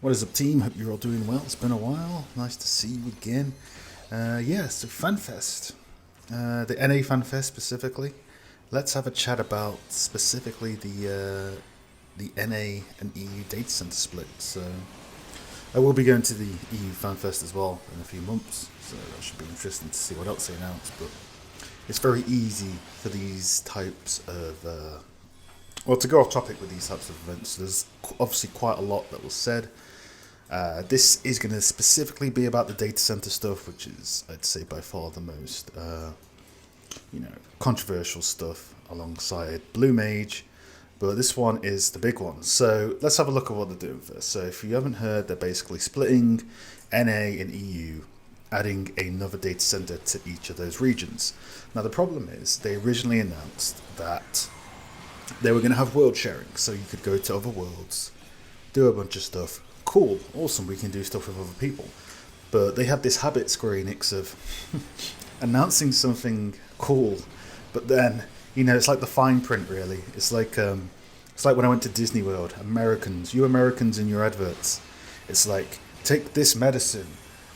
What is up, team? Hope you're all doing well. It's been a while. Nice to see you again. So Fanfest, the NA Fanfest specifically. Let's have a chat about specifically the NA and EU data center split. So I will be going to the EU Fanfest as well in a few months. So that should be interesting to see what else they announce. But it's very easy for these types of to go off topic with these types of events. There's obviously quite a lot that was said. This is going to specifically be about the data center stuff, which is, I'd say, by far the most, controversial stuff alongside Blue Mage. But this one is the big one. So let's have a look at what they're doing first. So if you haven't heard, they're basically splitting NA and EU, adding another data center to each of those regions. Now the problem is they originally announced that they were going to have world sharing, so you could go to other worlds, do a bunch of stuff. Cool, awesome, we can do stuff with other people. But they have this habit, Square Enix, of announcing something cool, but then, it's like the fine print, really. It's like when I went to Disney World. You Americans in your adverts, it's like, take this medicine,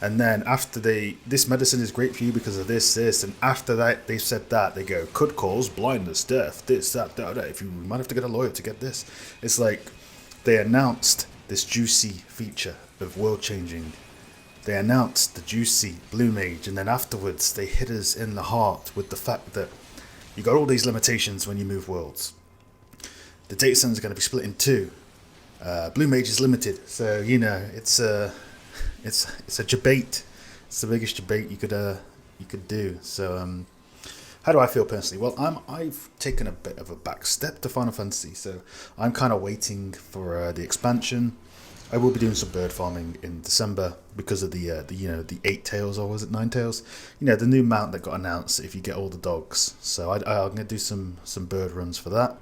and then after this medicine is great for you because of this, and after that they've said that, they go, could cause blindness, death, this, that, that. If you might have to get a lawyer to get this. It's like they announced this juicy feature of world changing. They announced the juicy Blue Mage, and then afterwards they hit us in the heart with the fact that you got all these limitations when you move worlds. The data center is going to be split in two. Blue Mage is limited, so it's a debate. It's the biggest debate you could do. So how do I feel personally? Well, I've taken a bit of a back step to Final Fantasy, so I'm kind of waiting for the expansion. I will be doing some bird farming in December because of the 8 tails, or was it 9 tails? The new mount that got announced if you get all the dogs. So I'm going to do some bird runs for that.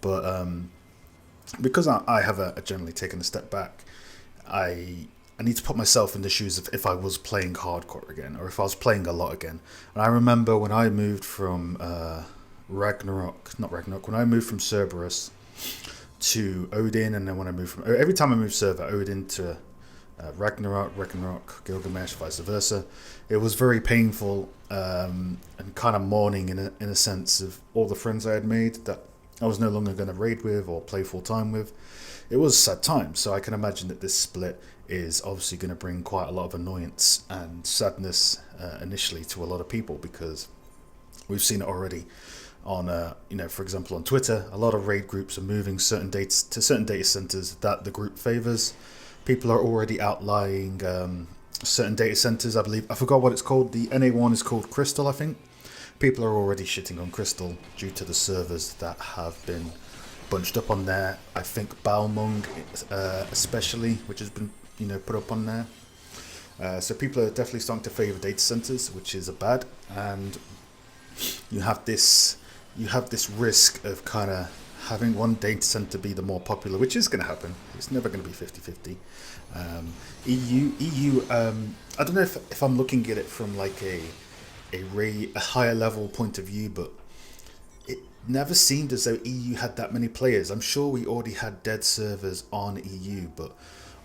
But because I have generally taken a step back, I need to put myself in the shoes of if I was playing hardcore again, or if I was playing a lot again. And I remember when I moved from when I moved from Cerberus to Odin, and then when I moved from every time I moved server, Odin to Ragnarok, Gilgamesh, vice versa, it was very painful and kind of mourning in a sense of all the friends I had made that I was no longer going to raid with or play full time with. It was a sad time, so I can imagine that this split is obviously going to bring quite a lot of annoyance and sadness initially to a lot of people, because we've seen it already on, for example, on Twitter. A lot of raid groups are moving certain data centers that the group favors. People are already outlying certain data centers. I forgot what it's called. The NA one is called Crystal, I think. People are already shitting on Crystal due to the servers that have been bunched up on there. I think Balmung especially, which has been put up on there. So people are definitely starting to favor data centers, which is a bad. And you have this risk of kind of having one data center be the more popular, which is going to happen. It's never going to be 50-50. EU, I don't know if I'm looking at it from like a higher level point of view, but it never seemed as though EU had that many players. I'm sure we already had dead servers on EU, but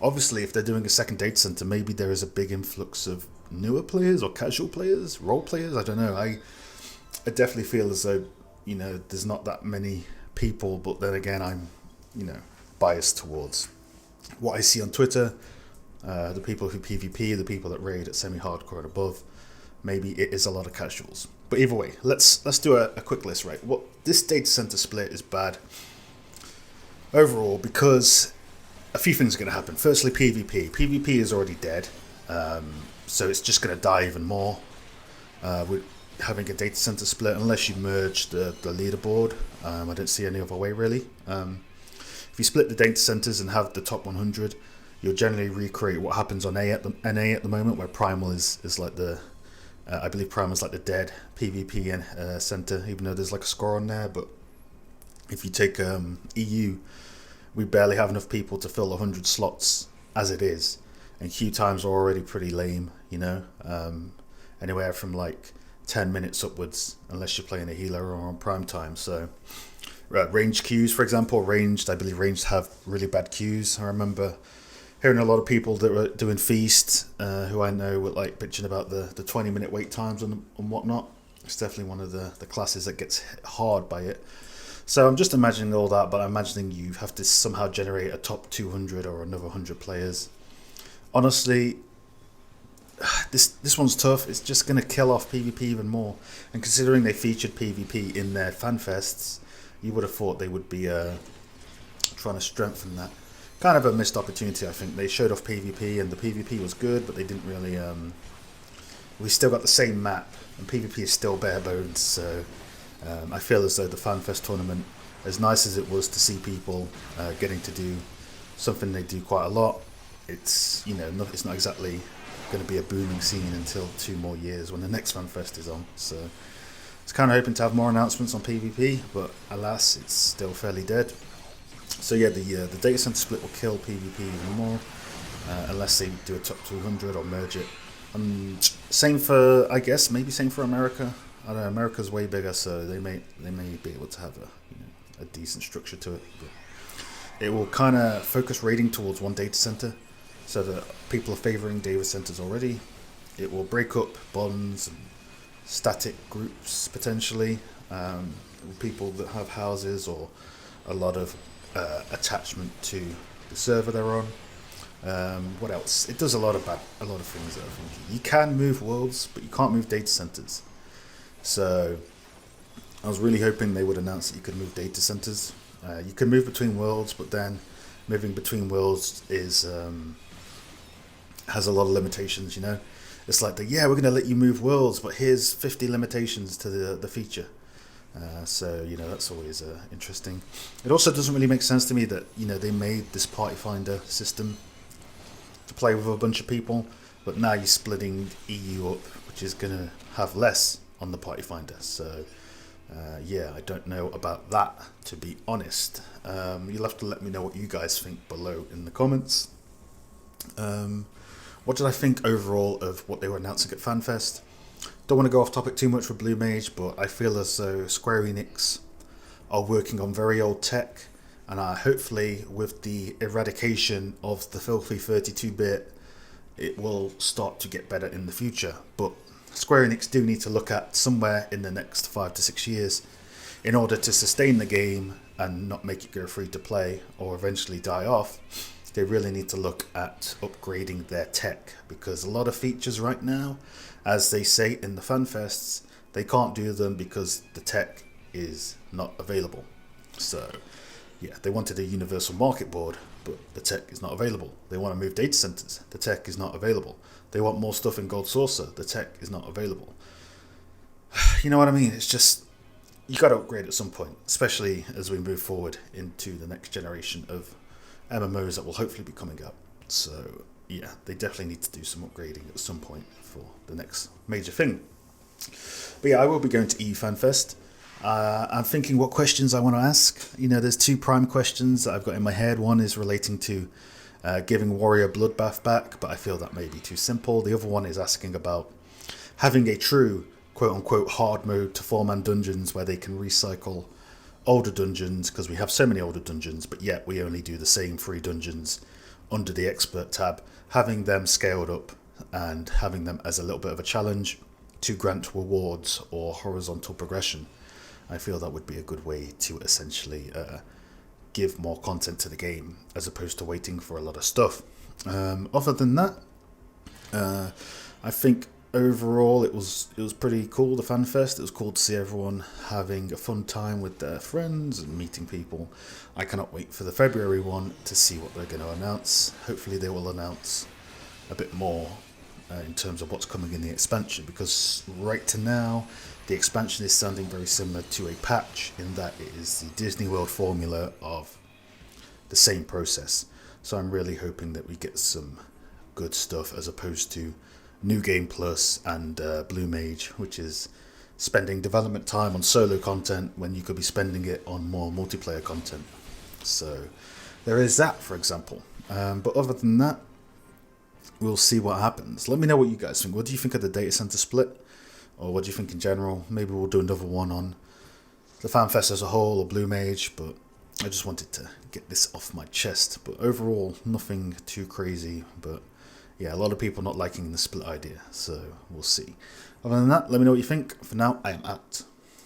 obviously if they're doing a second data center, maybe there is a big influx of newer players or casual players, role players. I don't know. I definitely feel as though there's not that many people, but then again I'm biased towards what I see on Twitter, the people who PvP, the people that raid at semi-hardcore and above. Maybe it is a lot of casuals, but either way, let's do a quick list. Right, what this data center split is bad overall because a few things are going to happen. Firstly, PvP is already dead, so it's just going to die even more with having a data center split, unless you merge the leaderboard. I don't see any other way really. If you split the data centers and have the top 100, you'll generally recreate what happens on NA at the moment, where Primal is like the I believe Primal is like the dead PvP center, even though there's like a score on there. But if you take EU, we barely have enough people to fill 100 slots as it is, and queue times are already pretty lame. Anywhere from like 10 minutes upwards, unless you're playing a healer or on prime time. So ranged queues, for example, I believe ranged have really bad queues. I remember hearing a lot of people that were doing Feast, who I know were like bitching about the 20-minute wait times and whatnot. It's definitely one of the classes that gets hit hard by it. So I'm just imagining all that, but I'm imagining you have to somehow generate a top 200 or another 100 players. Honestly, this one's tough. It's just going to kill off PvP even more. And considering they featured PvP in their FanFests, you would have thought they would be trying to strengthen that. Kind of a missed opportunity, I think. They showed off PvP, and the PvP was good, but they didn't really... we still got the same map, and PvP is still bare bones, so I feel as though the FanFest tournament, as nice as it was to see people getting to do something they do quite a lot, it's it's not exactly going to be a booming scene until 2 more years when the next FanFest is on. So it's kind of hoping to have more announcements on PvP, but alas, it's still fairly dead. So yeah, the data center split will kill PvP even more, unless they do a top 200 or merge it. Same for, I guess, maybe same for America. I don't know, America's way bigger, so they may be able to have a decent structure to it. But it will kind of focus raiding towards one data center, so that people are favoring data centers already. It will break up bonds and static groups potentially, people that have houses or a lot of attachment to the server they're on. What else? It does a lot of things that I think. You can move worlds, but you can't move data centers. So I was really hoping they would announce that you could move data centers. You can move between worlds, but then moving between worlds is has a lot of limitations. It's like we're going to let you move worlds, but here's 50 limitations to the feature. So that's always interesting. It also doesn't really make sense to me that they made this party finder system to play with a bunch of people, but now you're splitting EU up, which is going to have less on the party finder. So I don't know about that, to be honest. You'll have to let me know what you guys think below in the comments. What did I think overall of what they were announcing at FanFest? Don't want to go off topic too much with Blue Mage, but I feel as though Square Enix are working on very old tech, and hopefully with the eradication of the filthy 32-bit, it will start to get better in the future. But Square Enix do need to look at somewhere in the next 5 to 6 years in order to sustain the game and not make it go free to play or eventually die off. They really need to look at upgrading their tech, because a lot of features right now, as they say in the FanFests, they can't do them because the tech is not available. So they wanted a universal market board, but the tech is not available. They want to move data centers, the tech is not available. They want more stuff in Gold Saucer, the tech is not available. You know what I mean? It's just, you got to upgrade at some point, especially as we move forward into the next generation of MMOs that will hopefully be coming up. So they definitely need to do some upgrading at some point for the next major thing. But I will be going to EU FanFest. I'm thinking what questions I want to ask. There's 2 prime questions that I've got in my head. One is relating to giving Warrior Bloodbath back, but I feel that may be too simple. The other one is asking about having a true quote-unquote hard mode to 4-man dungeons where they can recycle older dungeons, because we have so many older dungeons, but yet we only do the same 3 dungeons under the expert tab, having them scaled up and having them as a little bit of a challenge to grant rewards or horizontal progression. I feel that would be a good way to essentially give more content to the game, as opposed to waiting for a lot of stuff. Other than that, I think overall it was pretty cool, the FanFest. It was cool to see everyone having a fun time with their friends and meeting people. I cannot wait for the February one to see what they're going to announce. Hopefully they will announce a bit more in terms of what's coming in the expansion, because right to now the expansion is sounding very similar to a patch, in that it is the Disney World formula of the same process. So I'm really hoping that we get some good stuff, as opposed to New Game Plus and Blue Mage, which is spending development time on solo content when you could be spending it on more multiplayer content. So there is that, for example. But other than that, we'll see what happens. Let me know what you guys think. What do you think of the data center split? Or what do you think in general? Maybe we'll do another one on the FanFest as a whole or Blue Mage. But I just wanted to get this off my chest. But overall, nothing too crazy. But yeah, a lot of people not liking the split idea, so we'll see. Other than that, let me know what you think. For now, I am out.